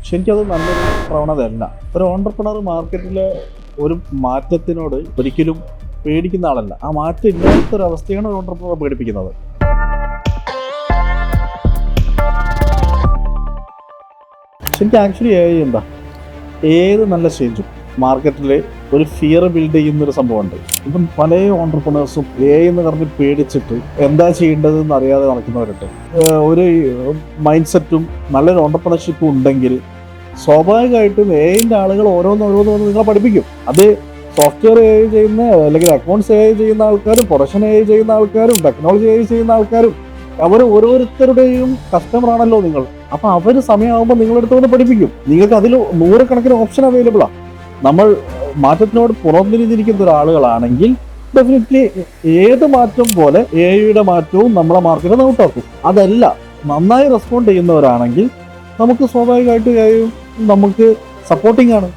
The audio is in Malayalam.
ശരിക്കും അത് നല്ലൊരു പ്രവണതയല്ല. ഒരു ഓണ്ടർപ്രണർ മാർക്കറ്റിലെ ഒരു മാറ്റത്തിനോട് ഒരിക്കലും പേടിക്കുന്ന ആളല്ല. ആ മാറ്റം ഇല്ലാത്തൊരവസ്ഥയാണ് ഒരു ഓണ്ടർപ്രണർ പേടിപ്പിക്കുന്നത്. ശരിക്കും ആക്ച്വലി എന്താ ഏത് നല്ല ചേഞ്ചും മാർക്കറ്റിൽ ഒരു ഫിയർ ബിൽഡ് ചെയ്യുന്നൊരു സംഭവമുണ്ട്. ഇപ്പം പല ഓണ്ടർപ്രണേഴ്സും എന്ന് പറഞ്ഞ് പേടിച്ചിട്ട് എന്താ ചെയ്യേണ്ടതെന്ന് അറിയാതെ നടക്കുന്നവരുണ്ട്. ഒരു മൈൻഡ് സെറ്റും നല്ലൊരു ഓണ്ടർപ്രണർഷിപ്പും ഉണ്ടെങ്കിൽ സ്വാഭാവികമായിട്ടും എൻ്റെ ആളുകൾ ഓരോന്നോരോന്ന് വന്ന് നിങ്ങളെ പഠിപ്പിക്കും. അത് സോഫ്റ്റ്വെയർ ചെയ്യുന്ന അല്ലെങ്കിൽ അക്കൗണ്ട്സ് ചെയ്യുന്ന ആൾക്കാരും പ്രൊഡക്ഷൻ ചെയ്യുന്ന ആൾക്കാരും ടെക്നോളജി ചെയ്യുന്ന ആൾക്കാരും അവർ ഓരോരുത്തരുടെയും കസ്റ്റമർ ആണല്ലോ നിങ്ങൾ. അപ്പൊ അവർ സമയമാകുമ്പോൾ നിങ്ങളെടുത്ത് വന്ന് പഠിപ്പിക്കും. നിങ്ങൾക്ക് അതിൽ 100 കണക്കിന് ഓപ്ഷൻ അവൈലബിളാണ്. നമ്മൾ മാറ്റത്തിനോട് പുറംതിരിഞ്ഞിരിക്കുന്ന ഒരാളുകളാണെങ്കിൽ ഡെഫിനറ്റ്ലി ഏത് മാറ്റം പോലെ AI മാറ്റവും നമ്മളെ മാർക്കറ്റ് ഔട്ടാക്കും. അതല്ല നന്നായി റെസ്പോണ്ട് ചെയ്യുന്നവരാണെങ്കിൽ നമുക്ക് സ്വാഭാവികമായിട്ട് നമുക്ക് സപ്പോർട്ടിംഗ് ആണ്.